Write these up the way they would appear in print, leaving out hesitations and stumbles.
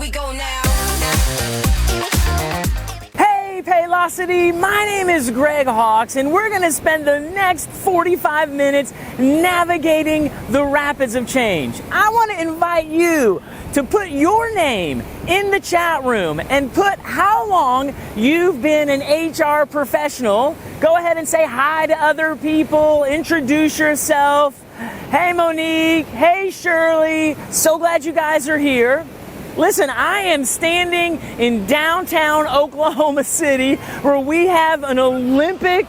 we go now. Hey Paylocity, my name is Greg Hawks, and we're going to spend the next 45 minutes navigating the rapids of change. I want to invite you to put your name in the chat room and put how long you've been an HR professional. Go ahead and say hi to other people, introduce yourself. Hey Monique, hey Shirley, so glad you guys are here. Listen, I am standing in downtown Oklahoma City where we have an Olympic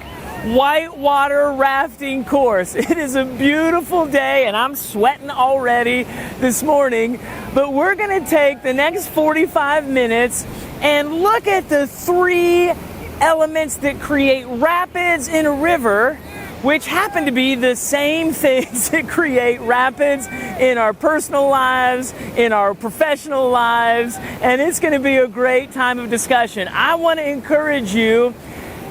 whitewater rafting course. It is a beautiful day and I'm sweating already this morning, but we're going to take the next 45 minutes and look at the three elements that create rapids in a river, which happen to be the same things that create rapids in our personal lives, in our professional lives, and it's going to be a great time of discussion. I want to encourage you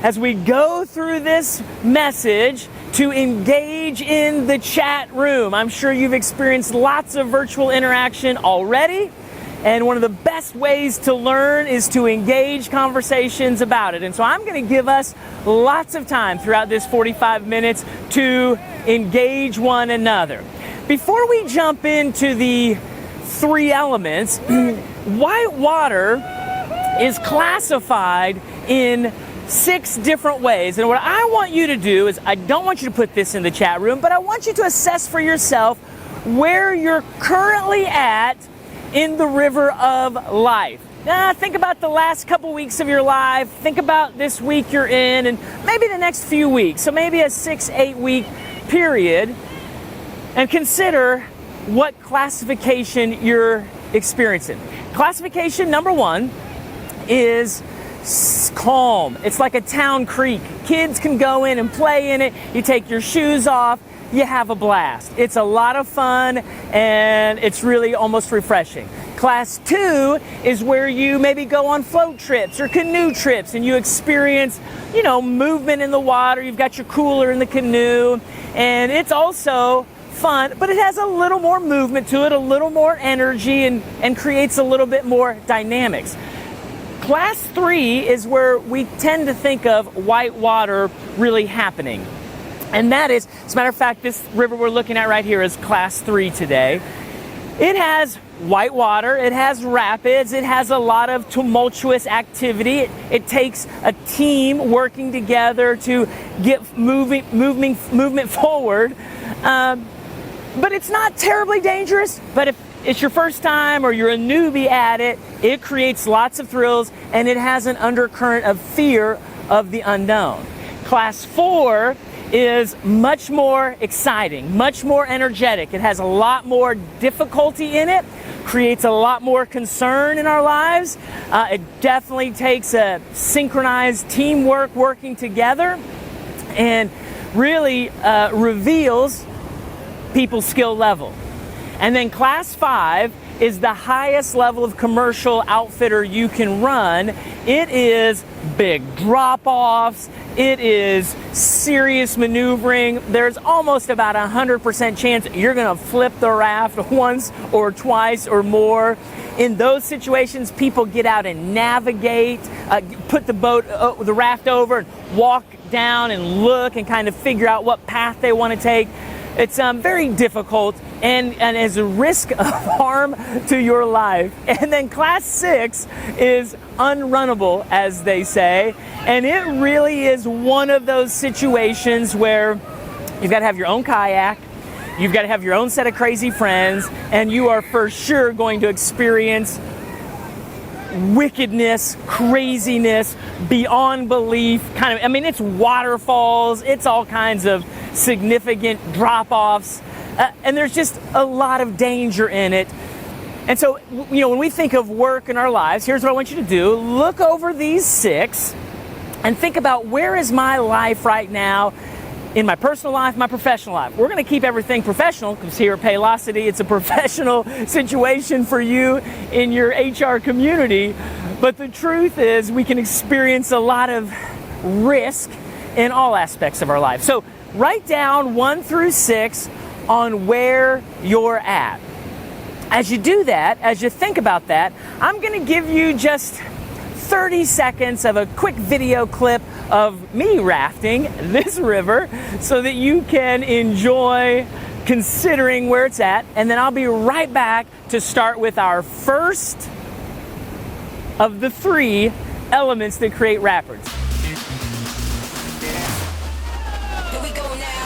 as we go through this message to engage in the chat room. I'm sure you've experienced lots of virtual interaction already, and one of the best ways to learn is to engage conversations about it. And so I'm going to give us lots of time throughout this 45 minutes to engage one another. Before we jump into the three elements, whitewater is classified in 6 different ways. And what I want you to do is, I don't want you to put this in the chat room, but I want you to assess for yourself where you're currently at in the river of life. Now, think about the last couple weeks of your life. Think about this week you're in and maybe the next few weeks. So maybe a 6-8 week period, and consider what classification you're experiencing. Classification number 1 is calm. It's like a town creek. Kids can go in and play in it. You take your shoes off, you have a blast. It's a lot of fun and it's really almost refreshing. Class 2 is where you maybe go on float trips or canoe trips and you experience, movement in the water. You've got your cooler in the canoe and it's also fun, but it has a little more movement to it, a little more energy and creates a little bit more dynamics. Class 3 is where we tend to think of whitewater really happening. And that is, as a matter of fact, this river we're looking at right here is Class 3 today. It has whitewater, it has rapids, it has a lot of tumultuous activity. It takes a team working together to get movement forward. But it's not terribly dangerous, but if it's your first time or you're a newbie at it, it creates lots of thrills and it has an undercurrent of fear of the unknown. Class 4 is much more exciting, much more energetic. It has a lot more difficulty in it, creates a lot more concern in our lives. It definitely takes a synchronized teamwork working together and really reveals people's skill level. And then Class 5 is the highest level of commercial outfitter you can run. It is big drop-offs. It is serious maneuvering. There's almost about 100% chance you're going to flip the raft once or twice or more. In those situations, people get out and navigate, put the raft over and walk down and look and kind of figure out what path they want to take. It's very difficult and is a risk of harm to your life. And then Class 6 is unrunnable, as they say. And it really is one of those situations where you've got to have your own kayak, you've got to have your own set of crazy friends, and you are for sure going to experience wickedness, craziness, beyond belief, it's waterfalls, it's all kinds of significant drop-offs, and there's just a lot of danger in it. And so, when we think of work in our lives, here's what I want you to do. Look over these 6 and think about, where is my life right now in my personal life, my professional life? We're going to keep everything professional because here at Paylocity, it's a professional situation for you in your HR community. But the truth is, we can experience a lot of risk in all aspects of our life. So write down 1 through 6 on where you're at. as you do that, as you think about that, I'm going to give you just 30 seconds of a quick video clip of me rafting this river so that you can enjoy considering where it's at. And then I'll be right back to start with our first of the 3 elements that create rapids. Here we go now.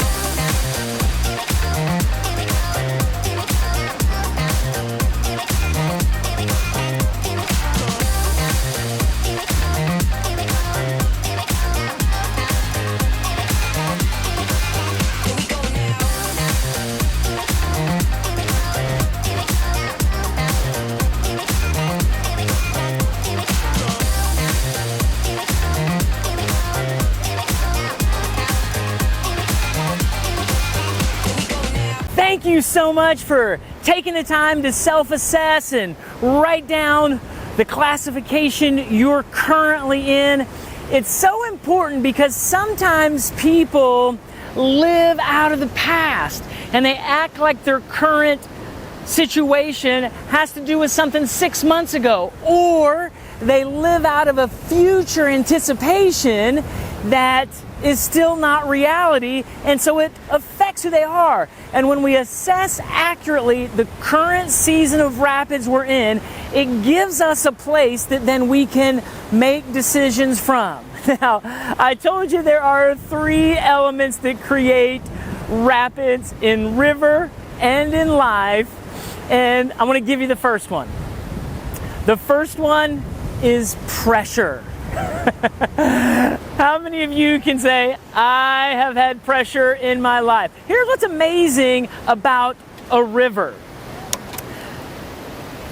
Thank you so much for taking the time to self-assess and write down the classification you're currently in. It's so important because sometimes people live out of the past and they act like their current situation has to do with something 6 months ago, or they live out of a future anticipation that is still not reality, and so it affects who they are. And when we assess accurately the current season of rapids we're in, it gives us a place that then we can make decisions from. Now, I told you there are 3 elements that create rapids in river and in life, and I'm going to give you the first one. The first one is pressure. How many of you can say, I have had pressure in my life? Here's what's amazing about a river.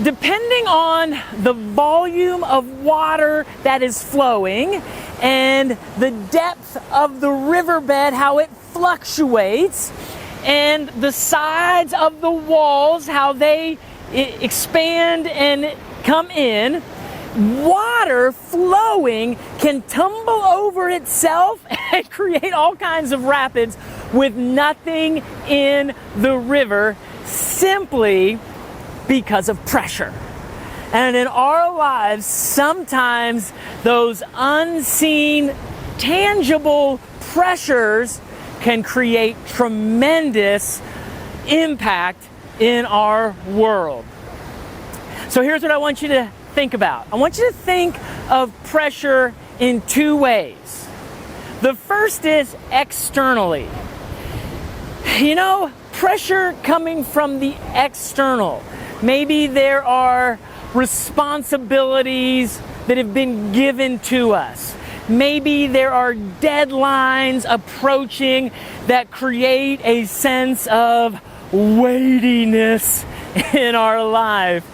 Depending on the volume of water that is flowing and the depth of the riverbed, how it fluctuates, and the sides of the walls, how they expand and come in, water flowing can tumble over itself and create all kinds of rapids with nothing in the river, simply because of pressure. And in our lives, sometimes those unseen, tangible pressures can create tremendous impact in our world. So here's what I want you to think about. I want you to think of pressure in 2 ways. The first is externally. You know, pressure coming from the external. Maybe there are responsibilities that have been given to us. Maybe there are deadlines approaching that create a sense of weightiness in our life.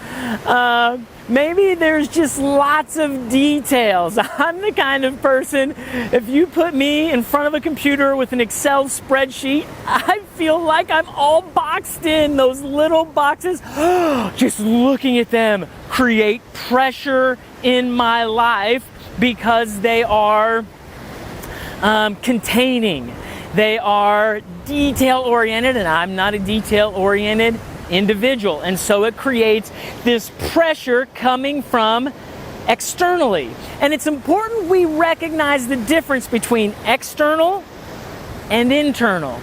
Maybe there's just lots of details. I'm the kind of person, if you put me in front of a computer with an Excel spreadsheet, I feel like I'm all boxed in. Those little boxes, just looking at them create pressure in my life because they are containing. They are detail-oriented, and I'm not a detail-oriented individual, and so it creates this pressure coming from externally. And it's important we recognize the difference between external and internal,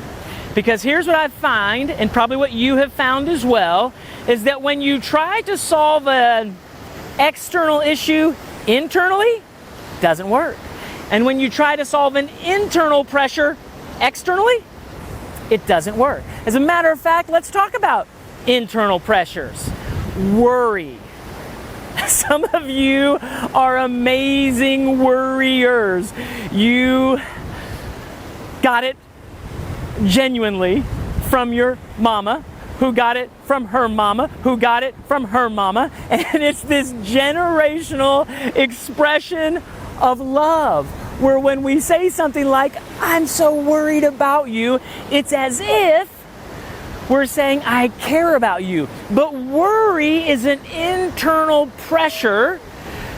because here's what I find, and probably what you have found as well, is that when you try to solve an external issue internally, it doesn't work. And when you try to solve an internal pressure externally, it doesn't work. As a matter of fact, let's talk about internal pressures. Worry. Some of you are amazing worriers. You got it genuinely from your mama, who got it from her mama, who got it from her mama, and it's this generational expression of love, where when we say something like, I'm so worried about you, it's as if we're saying, I care about you. But worry is an internal pressure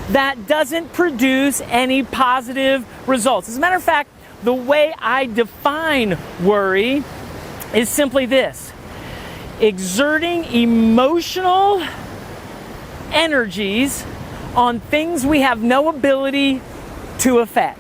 that doesn't produce any positive results. As a matter of fact, the way I define worry is simply this. exerting emotional energies on things we have no ability to affect.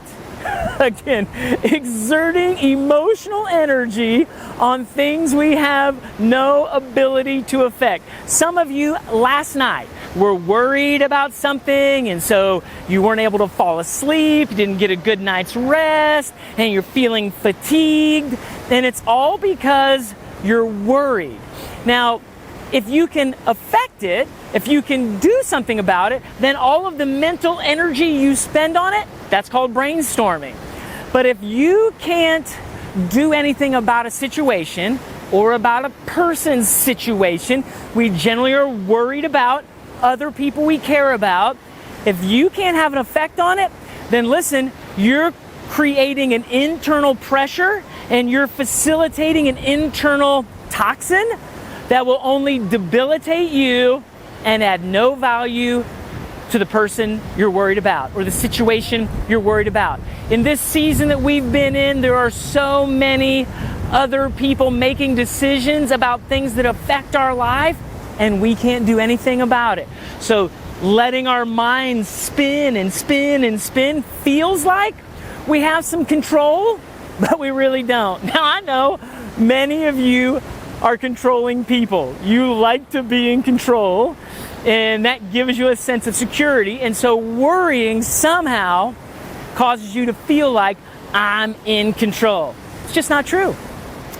Again, exerting emotional energy on things we have no ability to affect. Some of you last night were worried about something, and so you weren't able to fall asleep, you didn't get a good night's rest, and you're feeling fatigued, and it's all because you're worried. Now, if you can affect it, if you can do something about it, then all of the mental energy you spend on it, that's called brainstorming. But if you can't do anything about a situation or about a person's situation we generally are worried about, other people we care about, if you can't have an effect on it, then listen, you're creating an internal pressure and you're facilitating an internal toxin that will only debilitate you and add no value to the person you're worried about or the situation you're worried about. In this season that we've been in, there are so many other people making decisions about things that affect our life, and we can't do anything about it. So letting our minds spin and spin and spin feels like we have some control, but we really don't. Now, I know many of you are controlling people. You like to be in control, and that gives you a sense of security. And so worrying somehow causes you to feel like I'm in control. It's just not true.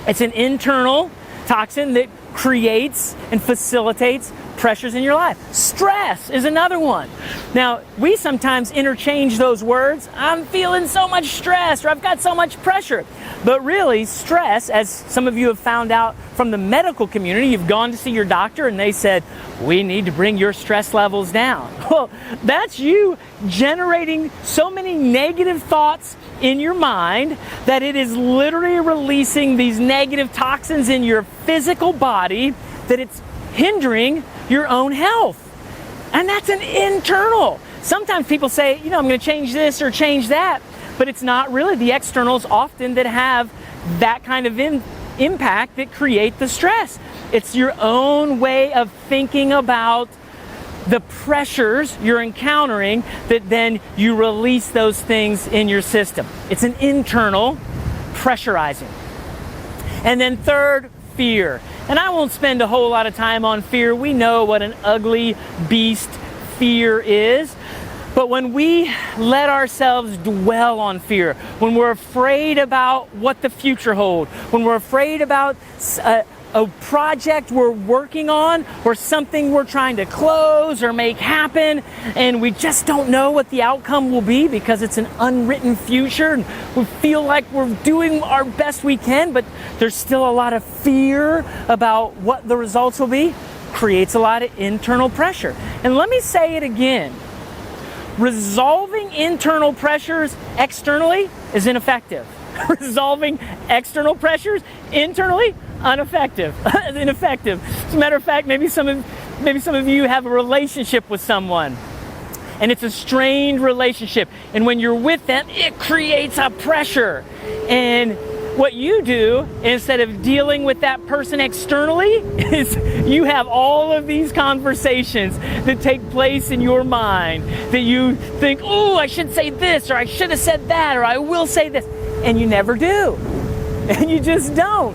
It's an internal toxin that creates and facilitates pressures in your life. Stress is another one. Now, we sometimes interchange those words. I'm feeling so much stress, or I've got so much pressure. But really, stress, as some of you have found out from the medical community, you've gone to see your doctor and they said, we need to bring your stress levels down. Well, that's you generating so many negative thoughts in your mind that it is literally releasing these negative toxins in your physical body that it's hindering your own health. And that's an internal. Sometimes people say, I'm going to change this or change that, but it's not really the externals often that have that kind of impact that create the stress. It's your own way of thinking about the pressures you're encountering that then you release those things in your system. It's an internal pressurizing. And then third, fear. And I won't spend a whole lot of time on fear. We know what an ugly beast fear is. But when we let ourselves dwell on fear, when we're afraid about what the future holds, when we're afraid about a project we're working on or something we're trying to close or make happen, and we just don't know what the outcome will be because it's an unwritten future, and we feel like we're doing our best we can, but there's still a lot of fear about what the results will be, creates a lot of internal pressure. And let me say it again. Resolving internal pressures externally is ineffective. Resolving external pressures internally, ineffective. As a matter of fact, maybe some of you have a relationship with someone, and it's a strained relationship. And when you're with them, it creates a pressure. And what you do, instead of dealing with that person externally, is you have all of these conversations that take place in your mind that you think, oh, I should say this, or I should have said that, or I will say this. And you never do. And you just don't.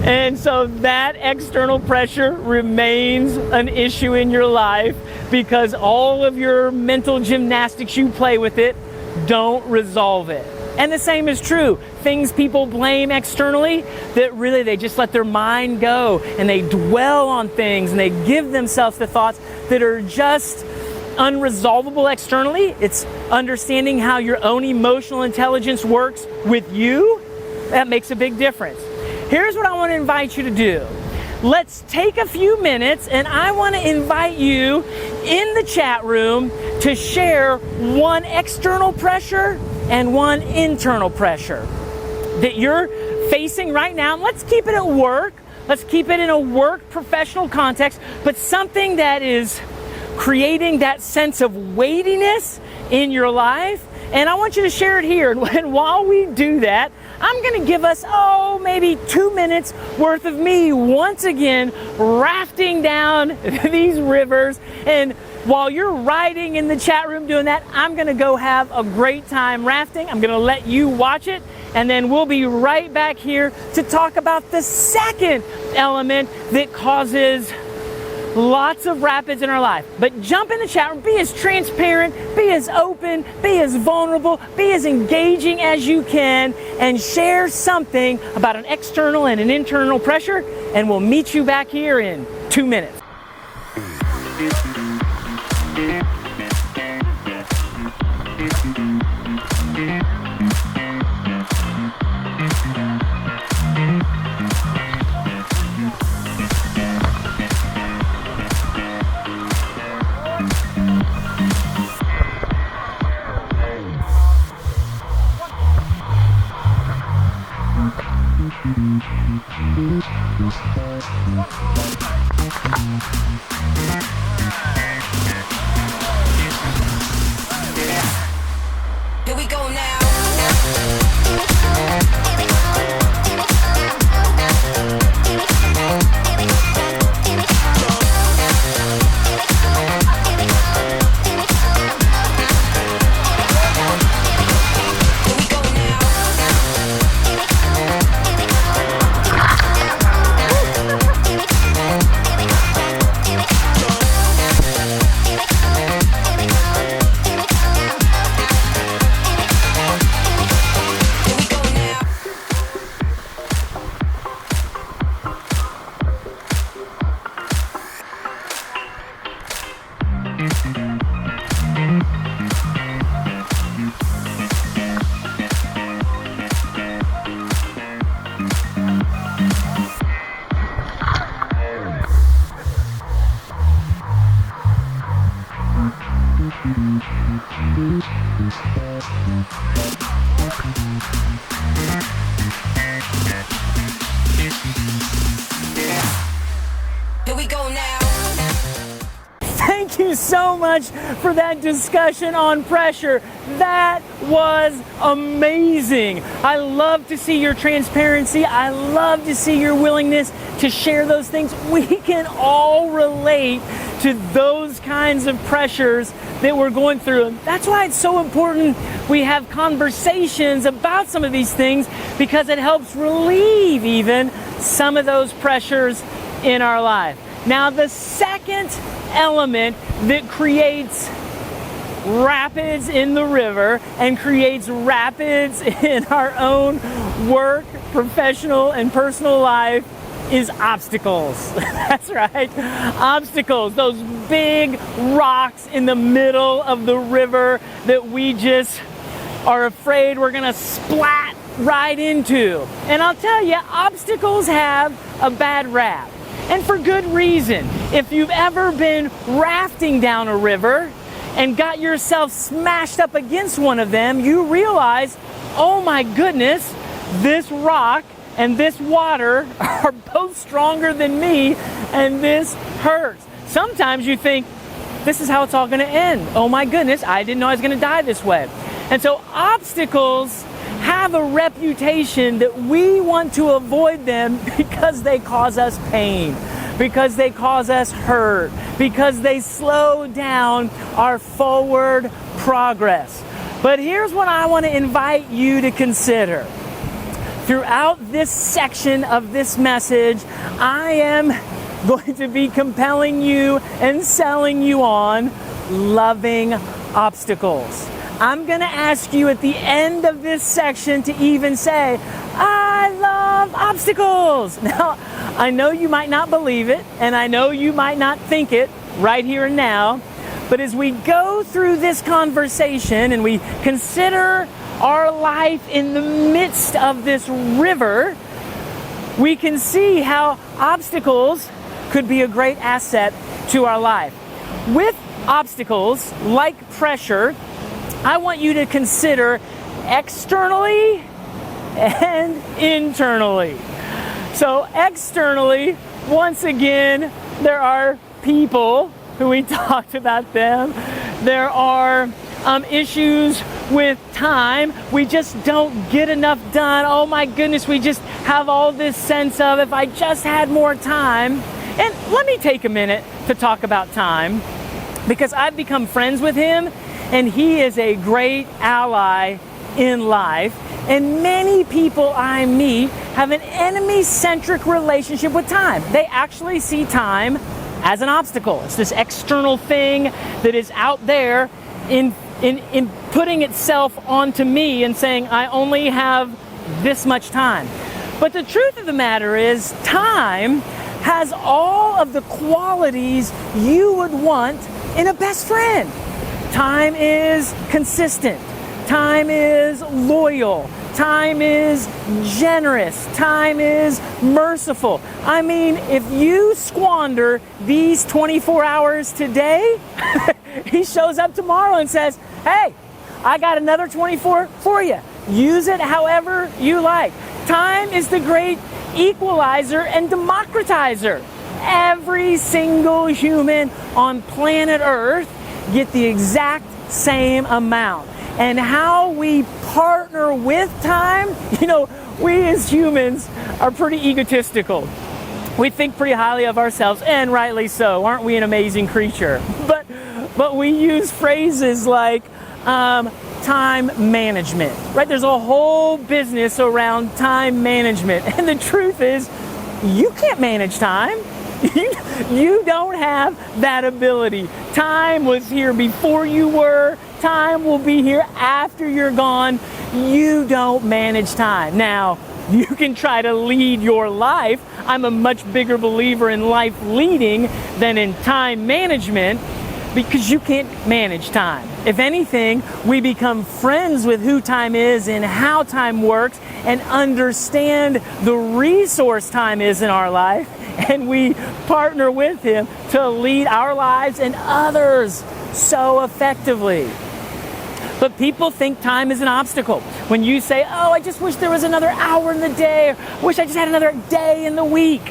And so that external pressure remains an issue in your life because all of your mental gymnastics you play with it don't resolve it. And the same is true. Things people blame externally that really they just let their mind go and they dwell on things and they give themselves the thoughts that are just unresolvable externally. It's understanding how your own emotional intelligence works with you. That makes a big difference. Here's what I want to invite you to do. Let's take a few minutes and I want to invite you in the chat room to share one external pressure and one internal pressure that you're facing right now. Let's keep it at work. Let's keep it in a work professional context, but something that is creating that sense of weightiness in your life. And I want you to share it here. And while we do that, I'm going to give us, maybe 2 minutes worth of me once again rafting down these rivers. And while you're riding in the chat room doing that, I'm going to go have a great time rafting. I'm going to let you watch it, and then we'll be right back here to talk about the second element that causes lots of rapids in our life. But jump in the chat room, be as transparent, be as open, be as vulnerable, be as engaging as you can, and share something about an external and an internal pressure, and we'll meet you back here in 2 minutes. Here we go now. Here we go now. Thank you so much for that discussion on pressure. That was amazing. I love to see your transparency. I love to see your willingness to share those things. We can all relate to those kinds of pressures that we're going through. And that's why it's so important we have conversations about some of these things, because it helps relieve even some of those pressures in our life. Now, the second element that creates rapids in the river and creates rapids in our own work, professional, and personal life is obstacles. That's right, obstacles, those big rocks in the middle of the river that we just are afraid we're gonna splat right into. And I'll tell you, obstacles have a bad rap. And for good reason. If you've ever been rafting down a river and got yourself smashed up against one of them, you realize, oh my goodness, this rock and this water are both stronger than me, and this hurts. Sometimes you think, this is how it's all gonna end. Oh my goodness, I didn't know I was gonna die this way. And so obstacles have a reputation that we want to avoid them because they cause us pain, because they cause us hurt, because they slow down our forward progress. But here's what I want to invite you to consider. Throughout this section of this message, I am going to be compelling you and selling you on loving obstacles. I'm going to ask you at the end of this section to even say, I love obstacles. Now, I know you might not believe it, and I know you might not think it right here and now, but as we go through this conversation and we consider our life in the midst of this river, we can see how obstacles could be a great asset to our life. With obstacles, like pressure, I want you to consider externally and internally. So externally, once again, there are people who we talked about them. There are issues with time. We just don't get enough done. Oh my goodness, we just have all this sense of if I just had more time. And let me take a minute to talk about time, because I've become friends with him and he is a great ally in life. And many people I meet have an enemy-centric relationship with time. They actually see time as an obstacle. It's this external thing that is out there in putting itself onto me and saying, I only have this much time. But the truth of the matter is, time has all of the qualities you would want in a best friend. Time is consistent. Time is loyal. Time is generous. Time is merciful. I mean, if you squander these 24 hours today, he shows up tomorrow and says, hey, I got another 24 for you. Use it however you like. Time is the great equalizer and democratizer. Every single human on planet Earth get the exact same amount. And how we partner with time, we as humans are pretty egotistical. We think pretty highly of ourselves, and rightly so. Aren't we an amazing creature? But we use phrases like time management, right? There's a whole business around time management. And the truth is, you can't manage time. You don't have that ability. Time was here before you were. Time will be here after you're gone. You don't manage time. Now, you can try to lead your life. I'm a much bigger believer in life leading than in time management, because you can't manage time. If anything, we become friends with who time is and how time works and understand the resource time is in our life, and we partner with him to lead our lives and others so effectively. But people think time is an obstacle. When you say, oh, I just wish there was another hour in the day, or I wish I just had another day in the week,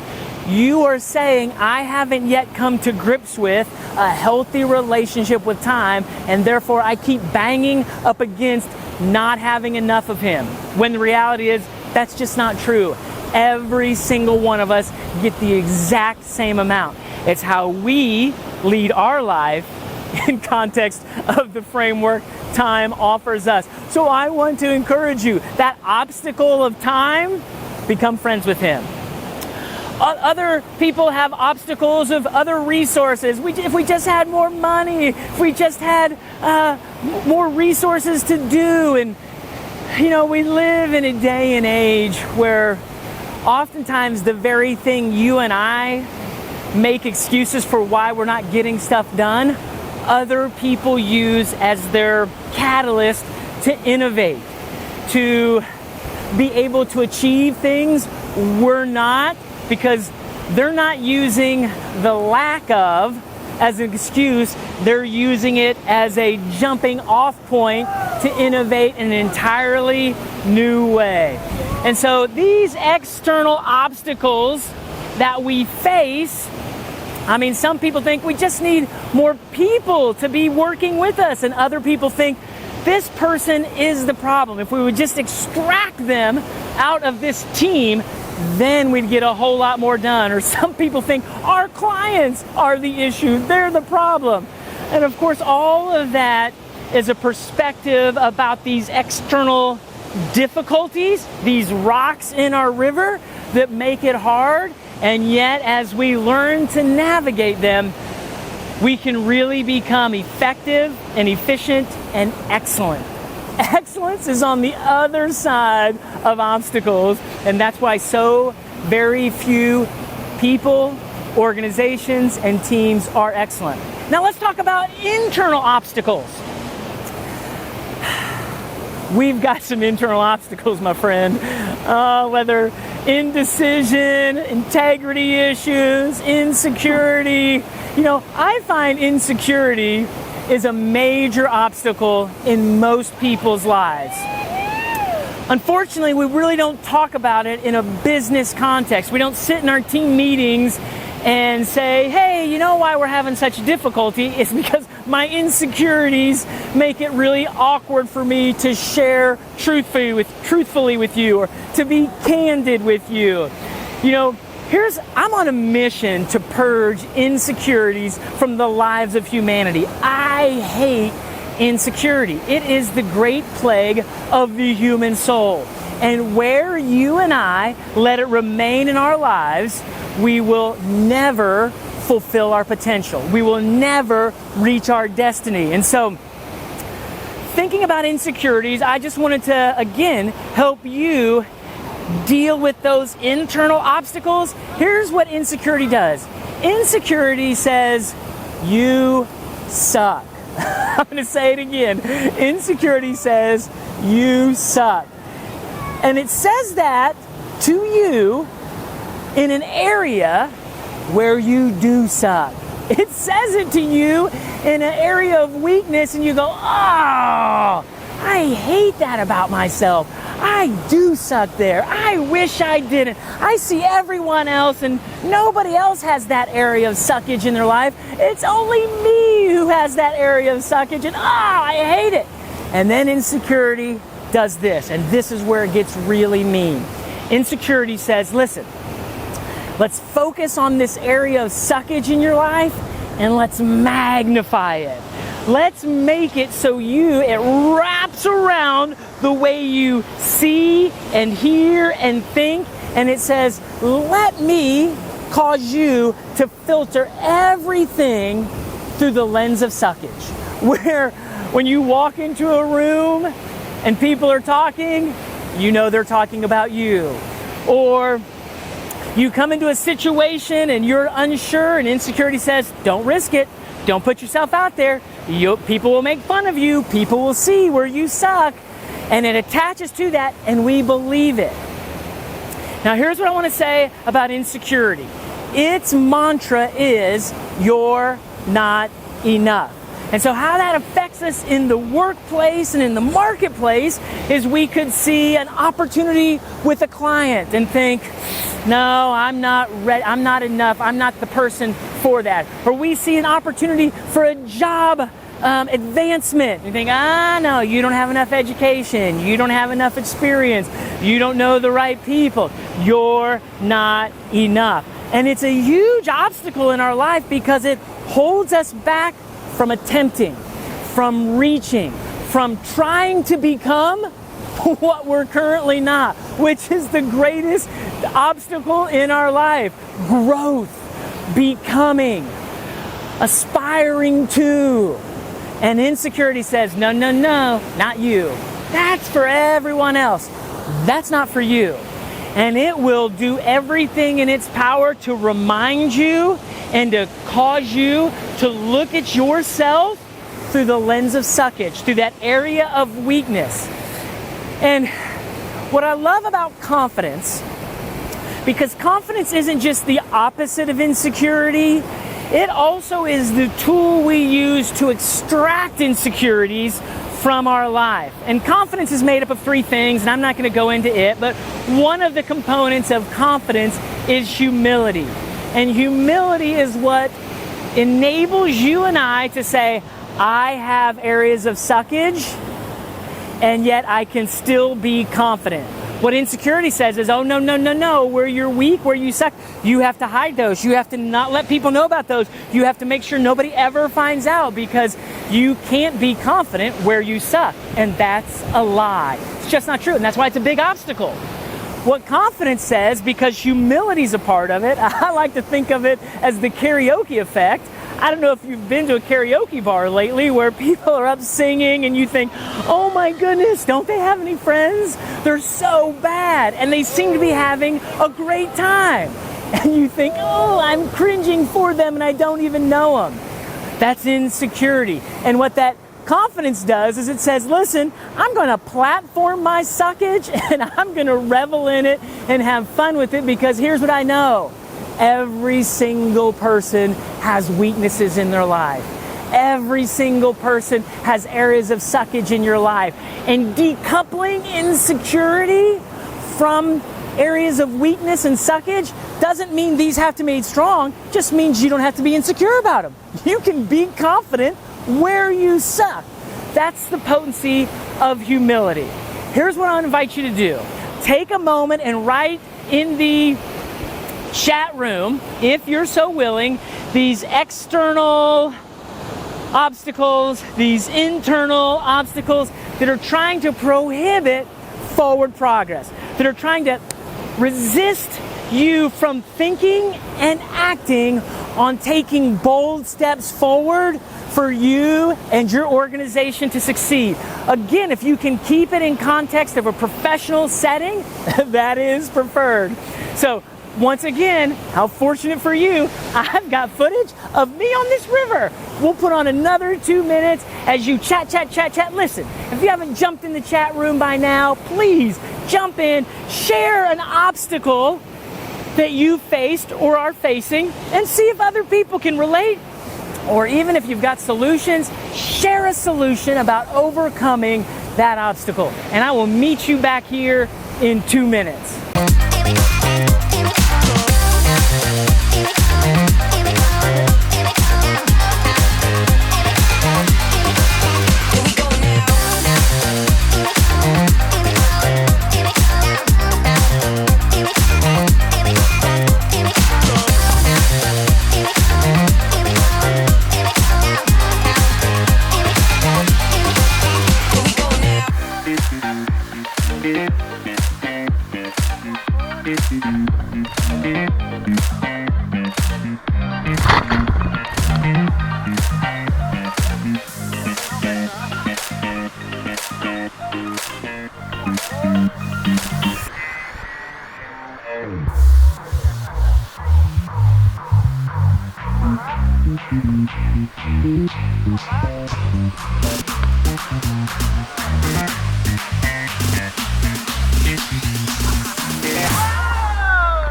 you are saying, I haven't yet come to grips with a healthy relationship with time, and therefore I keep banging up against not having enough of him. When the reality is, that's just not true. Every single one of us get the exact same amount. It's how we lead our life in context of the framework time offers us. So I want to encourage you, that obstacle of time, become friends with him. Other people have obstacles of other resources. If we just had more money, if we just had more resources to do. And, we live in a day and age where oftentimes the very thing you and I make excuses for why we're not getting stuff done, other people use as their catalyst to innovate, to be able to achieve things we're not, because they're not using the lack of as an excuse. They're using it as a jumping off point to innovate in an entirely new way. And so these external obstacles that we face, some people think we just need more people to be working with us, and other people think this person is the problem. If we would just extract them out of this team, then we'd get a whole lot more done. Or some people think our clients are the issue, they're the problem. And of course, all of that is a perspective about these external difficulties, these rocks in our river that make it hard. And yet, as we learn to navigate them, we can really become effective and efficient and excellent. Excellence is on the other side of obstacles, and that's why so very few people, organizations, and teams are excellent. Now let's talk about internal obstacles. We've got some internal obstacles, my friend. Whether indecision, integrity issues, insecurity. I find insecurity is a major obstacle in most people's lives. Unfortunately, we really don't talk about it in a business context. We don't sit in our team meetings and say, hey, you know why we're having such difficulty? It's because my insecurities make it really awkward for me to share truthfully with you, or to be candid with you. You know, I'm on a mission to purge insecurities from the lives of humanity. I hate insecurity. It is the great plague of the human soul. And where you and I let it remain in our lives, we will never fulfill our potential. We will never reach our destiny. And so, thinking about insecurities, I just wanted to, again, help you deal with those internal obstacles. Here's what insecurity does. Insecurity says, you suck. I'm going to say it again. Insecurity says, you suck. And it says that to you in an area where you do suck. It says it to you in an area of weakness, and you go, oh, I hate that about myself. I do suck there. I wish I didn't. I see everyone else, and nobody else has that area of suckage in their life. It's only me who has that area of suckage, and I hate it. And then insecurity does this, and this is where it gets really mean. Insecurity says, listen, let's focus on this area of suckage in your life, and let's magnify it. Let's make it so it wraps around the way you see and hear and think, and it says, let me cause you to filter everything through the lens of suckage. Where when you walk into a room and people are talking, you know they're talking about you. Or you come into a situation and you're unsure, and insecurity says, don't risk it. Don't put yourself out there. People will make fun of you. People will see where you suck. And it attaches to that, and we believe it. Now, here's what I want to say about insecurity. Its mantra is, you're not enough. And so how that affects us in the workplace and in the marketplace is we could see an opportunity with a client and think, no, I'm not ready. I'm not enough. I'm not the person for that. Or we see an opportunity for a job advancement. You think, no, you don't have enough education. You don't have enough experience. You don't know the right people. You're not enough. And it's a huge obstacle in our life because it holds us back from attempting, from reaching, from trying to become what we're currently not, which is the greatest obstacle in our life. Growth, becoming, aspiring to. And insecurity says, no, not you. That's for everyone else. That's not for you. And it will do everything in its power to remind you and to cause you to look at yourself through the lens of suckage, through that area of weakness. And what I love about confidence, because confidence isn't just the opposite of insecurity, it also is the tool we use to extract insecurities from our life. And confidence is made up of three things, and I'm not going to go into it, but one of the components of confidence is humility. And humility is what enables you and I to say, I have areas of suckage, and yet I can still be confident. What insecurity says is, oh, no, where you're weak, where you suck, you have to hide those. You have to not let people know about those. You have to make sure nobody ever finds out, because you can't be confident where you suck. And that's a lie. It's just not true, and that's why it's a big obstacle. What confidence says, because humility's a part of it, I like to think of it as the karaoke effect. I don't know if you've been to a karaoke bar lately where people are up singing and you think, oh my goodness, don't they have any friends? They're so bad. And they seem to be having a great time. And you think, oh, I'm cringing for them and I don't even know them. That's insecurity. And what that confidence does is it says, listen, I'm going to platform my suckage and I'm going to revel in it and have fun with it, because here's what I know. Every single person has weaknesses in their life. Every single person has areas of suckage in your life. And decoupling insecurity from areas of weakness and suckage doesn't mean these have to be made strong. It just means you don't have to be insecure about them. You can be confident where you suck. That's the potency of humility. Here's what I invite you to do. Take a moment and write in the chat room, if you're so willing, these external obstacles, these internal obstacles that are trying to prohibit forward progress, that are trying to resist you from thinking and acting on taking bold steps forward for you and your organization to succeed. Again, if you can keep it in context of a professional setting, that is preferred. So once again, how fortunate for you, I've got footage of me on this river. We'll put on another 2 minutes as you chat. Listen, if you haven't jumped in the chat room by now, please jump in, share an obstacle that you faced or are facing, and see if other people can relate. Or even if you've got solutions, share a solution about overcoming that obstacle. And I will meet you back here in 2 minutes.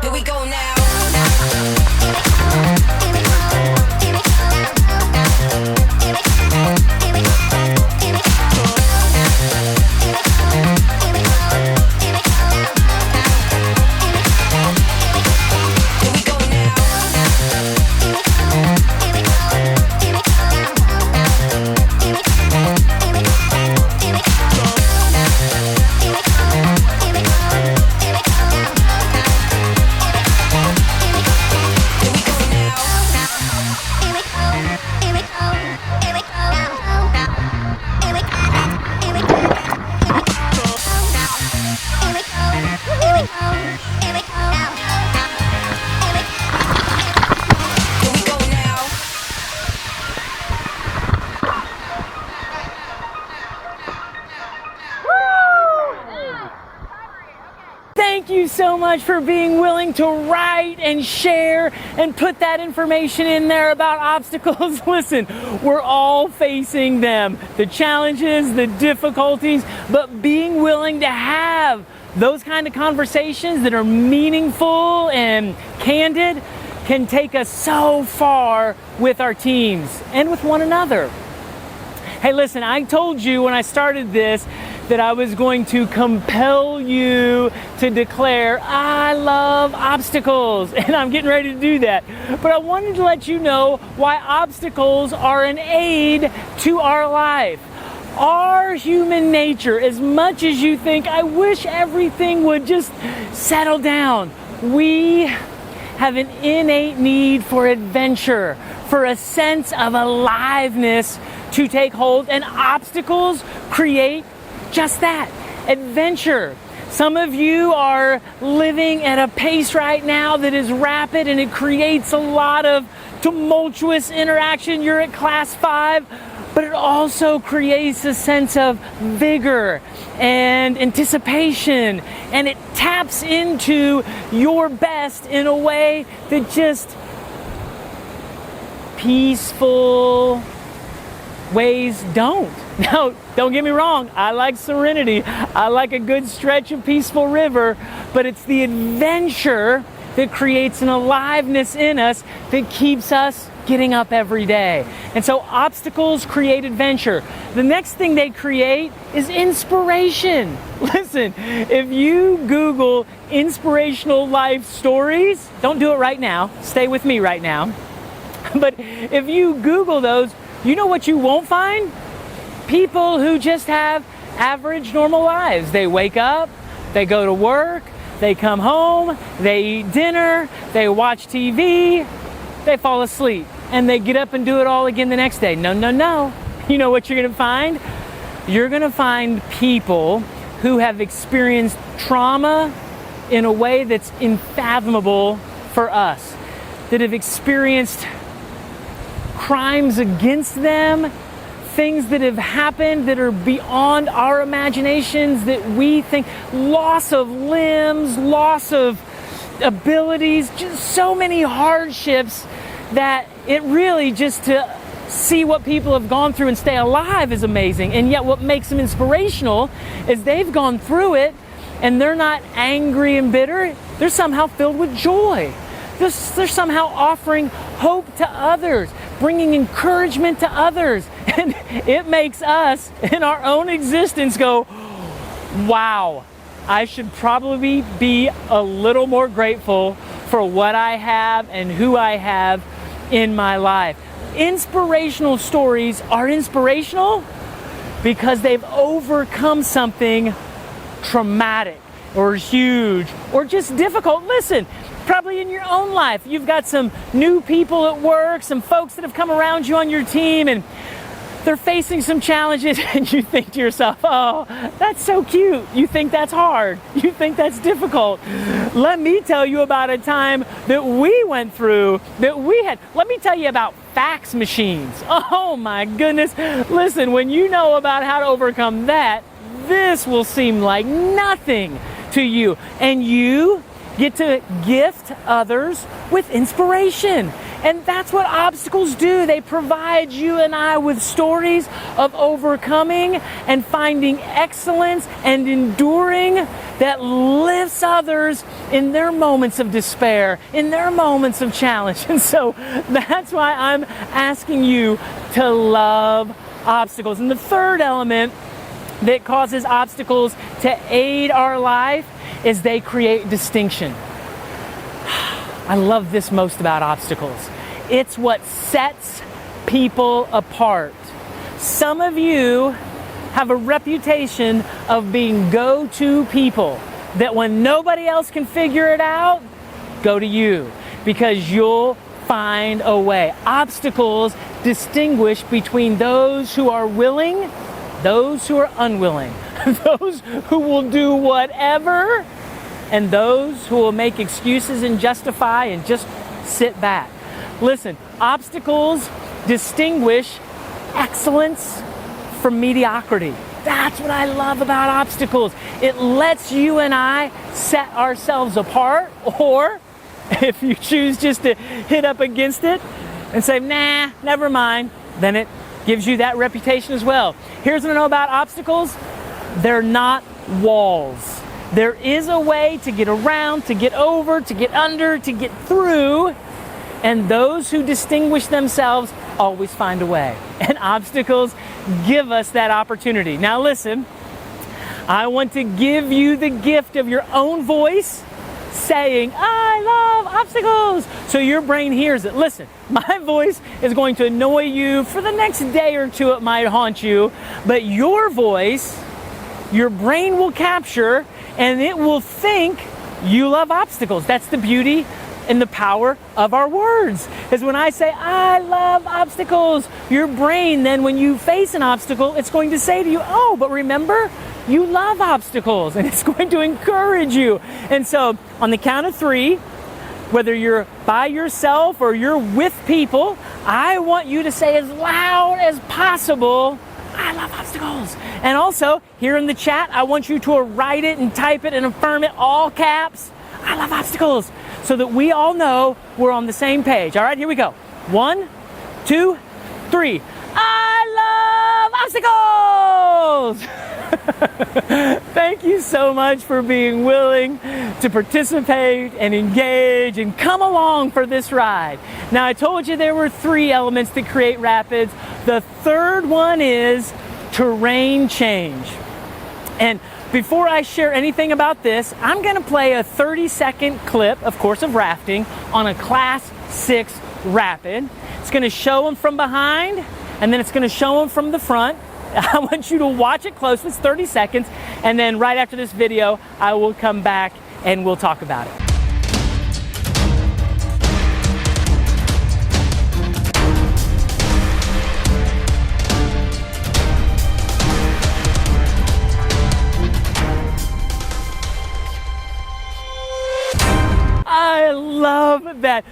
Here we go now. Thank you so much for being willing to write and share and put that information in there about obstacles. Listen, we're all facing them, the challenges, the difficulties, but being willing to have those kind of conversations that are meaningful and candid can take us so far with our teams and with one another. Hey, listen, I told you when I started this that I was going to compel you to declare, I love obstacles, and I'm getting ready to do that. But I wanted to let you know why obstacles are an aid to our life. Our human nature, as much as you think, I wish everything would just settle down, we have an innate need for adventure, for a sense of aliveness to take hold, and obstacles create just that, adventure. Some of you are living at a pace right now that is rapid and it creates a lot of tumultuous interaction. You're at class 5, but it also creates a sense of vigor and anticipation, and it taps into your best in a way that just peaceful ways don't. Now, don't get me wrong, I like serenity. I like a good stretch of peaceful river, but it's the adventure that creates an aliveness in us that keeps us getting up every day. And so obstacles create adventure. The next thing they create is inspiration. Listen, if you Google inspirational life stories, don't do it right now, stay with me right now. But if you Google those, You know what you won't find? People who just have average, normal lives. They wake up, they go to work, they come home, they eat dinner, they watch TV, they fall asleep, and they get up and do it all again the next day. No, no, no. You know what you're going to find? You're going to find people who have experienced trauma in a way that's unfathomable for us, that have experienced crimes against them, things that have happened that are beyond our imaginations, that we think, loss of limbs, loss of abilities, just so many hardships that it really, just to see what people have gone through and stay alive is amazing. And yet what makes them inspirational is they've gone through it and they're not angry and bitter. They're somehow filled with joy. They're somehow offering hope to others, bringing encouragement to others. And it makes us in our own existence go, wow, I should probably be a little more grateful for what I have and who I have in my life. Inspirational stories are inspirational because they've overcome something traumatic or huge or just difficult. Listen, probably in your own life, you've got some new people at work, some folks that have come around you on your team, and they're facing some challenges, and you think to yourself, oh, that's so cute. You think that's hard. You think that's difficult. Let me tell you about a time that we went through, that we had. Let me tell you about fax machines. Oh my goodness. Listen, when you know about how to overcome that, this will seem like nothing to you. And you get to gift others with inspiration. And that's what obstacles do. They provide you and I with stories of overcoming and finding excellence and enduring that lifts others in their moments of despair, in their moments of challenge. And so that's why I'm asking you to love obstacles. And the third element that causes obstacles to aid our life is they create distinction. I love this most about obstacles. It's what sets people apart. Some of you have a reputation of being go-to people, that when nobody else can figure it out, go to you, because you'll find a way. Obstacles distinguish between those who are willing, those who are unwilling, those who will do whatever, and those who will make excuses and justify and just sit back. Listen, obstacles distinguish excellence from mediocrity. That's what I love about obstacles. It lets you and I set ourselves apart, or if you choose just to hit up against it and say, nah, never mind, then it gives you that reputation as well. Here's what I know about obstacles. They're not walls. There is a way to get around, to get over, to get under, to get through, and those who distinguish themselves always find a way. And obstacles give us that opportunity. Now listen, I want to give you the gift of your own voice saying, I love obstacles, so your brain hears it. Listen, my voice is going to annoy you for the next day or two. It might haunt you, but your voice, your brain will capture, and it will think you love obstacles. That's the beauty and the power of our words. Is when I say, I love obstacles, your brain then, when you face an obstacle, it's going to say to you, oh, but remember, you love obstacles, and it's going to encourage you. And so on the count of 3, whether you're by yourself or you're with people, I want you to say as loud as possible, I love obstacles. And also, here in the chat, I want you to write it and type it and affirm it, all caps, I love obstacles, so that we all know we're on the same page. All right, here we go. 1, 2, 3. I love obstacles! Thank you so much for being willing to participate and engage and come along for this ride. Now, I told you there were 3 elements that create rapids. The third one is terrain change. And before I share anything about this, I'm going to play a 30-second clip, of course, of rafting on a Class 6 rapid. It's going to show them from behind, and then it's going to show them from the front. I want you to watch it closely. It's 30 seconds. And then right after this video, I will come back and we'll talk about it. I love that.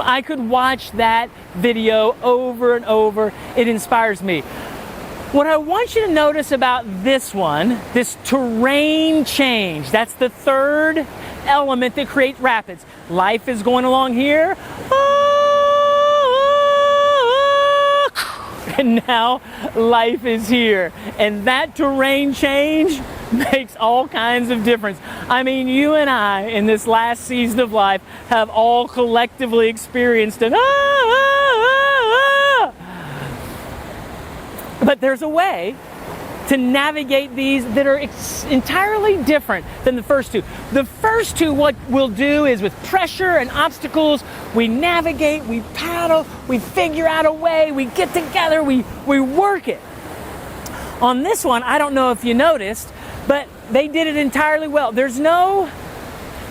I could watch that video over and over. It inspires me. What I want you to notice about this one, this terrain change, that's the third element that creates rapids. Life is going along here. And now life is here. And that terrain change makes all kinds of difference. I mean, you and I, in this last season of life, have all collectively experienced an But there's a way to navigate these that are entirely different than the first two. The first two, what we'll do is with pressure and obstacles, we navigate, we paddle, we figure out a way, we get together, we work it. On this one, I don't know if you noticed, but they did it entirely well. There's no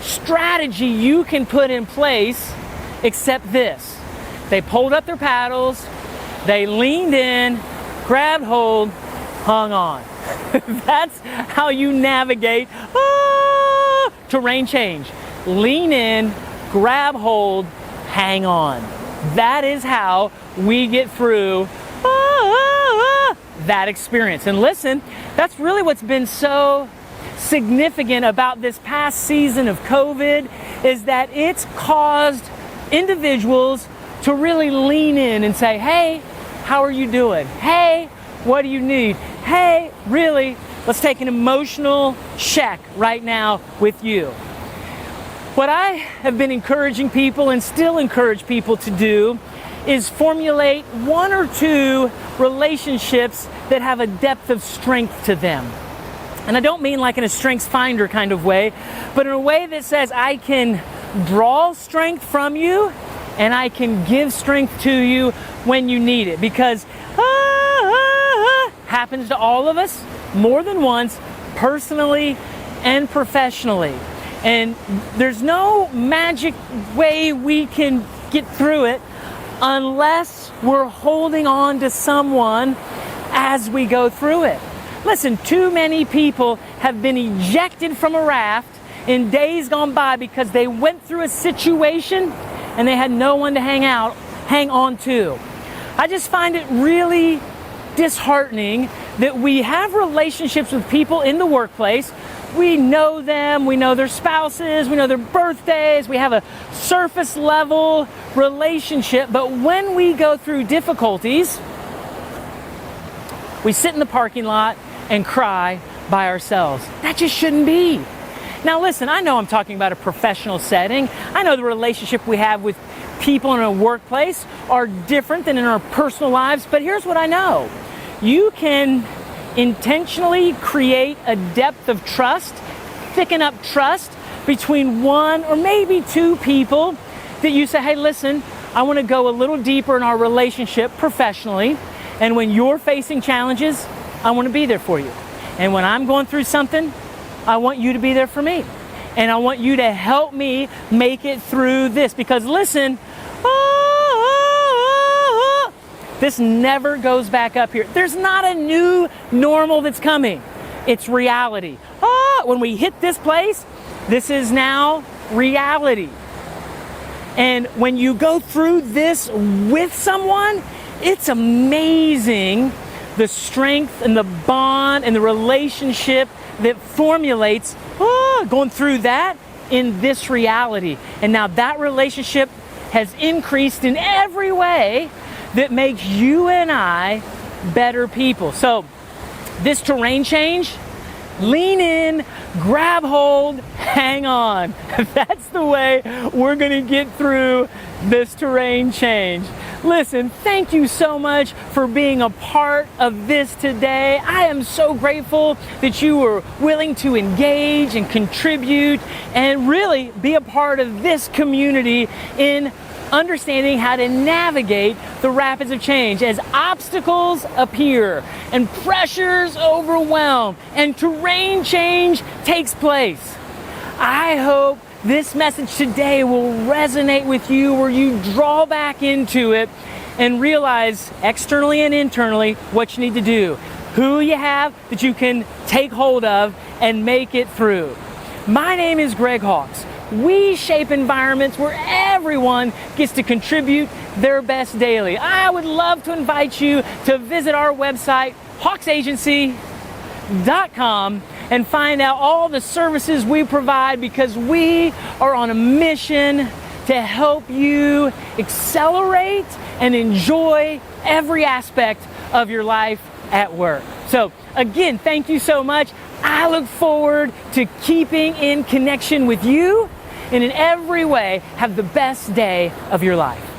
strategy you can put in place except this. They pulled up their paddles, they leaned in, grabbed hold, hung on. That's how you navigate terrain change. Lean in, grab hold, hang on. That is how we get through that experience. And listen, that's really what's been so significant about this past season of COVID, is that it's caused individuals to really lean in and say, hey, how are you doing? Hey, what do you need? Hey, really, let's take an emotional check right now with you. What I have been encouraging people and still encourage people to do is formulate one or two relationships that have a depth of strength to them. And I don't mean like in a strengths finder kind of way, but in a way that says I can draw strength from you and I can give strength to you when you need it. Because happens to all of us more than once, personally and professionally. And there's no magic way we can get through it unless we're holding on to someone as we go through it. Listen, too many people have been ejected from a raft in days gone by because they went through a situation and they had no one to hang on to. I just find it really disheartening that we have relationships with people in the workplace. We know them, we know their spouses, we know their birthdays, we have a surface level relationship, but when we go through difficulties, we sit in the parking lot and cry by ourselves. That just shouldn't be. Now listen, I know I'm talking about a professional setting. I know the relationship we have with people in a workplace are different than in our personal lives, but here's what I know. You can intentionally create a depth of trust, thicken up trust between one or maybe two people that you say, hey, listen, I want to go a little deeper in our relationship professionally, and when you're facing challenges, I want to be there for you. And when I'm going through something, I want you to be there for me. And I want you to help me make it through this. Because listen, this never goes back up here. There's not a new normal that's coming. It's reality. When we hit this place, this is now reality. And when you go through this with someone, it's amazing the strength and the bond and the relationship that formulates going through that in this reality. And now that relationship has increased in every way that makes you and I better people. So this terrain change, lean in, grab hold, hang on. That's the way we're going to get through this terrain change. Listen, thank you so much for being a part of this today. I am so grateful that you were willing to engage and contribute and really be a part of this community in understanding how to navigate the rapids of change as obstacles appear and pressures overwhelm and terrain change takes place. I hope this message today will resonate with you, where you draw back into it and realize externally and internally what you need to do, who you have that you can take hold of and make it through. My name is Greg Hawks. We shape environments where everyone gets to contribute their best daily. I would love to invite you to visit our website, hawksagency.com, and find out all the services we provide, because we are on a mission to help you accelerate and enjoy every aspect of your life at work. So again, thank you so much. I look forward to keeping in connection with you, and in every way, have the best day of your life.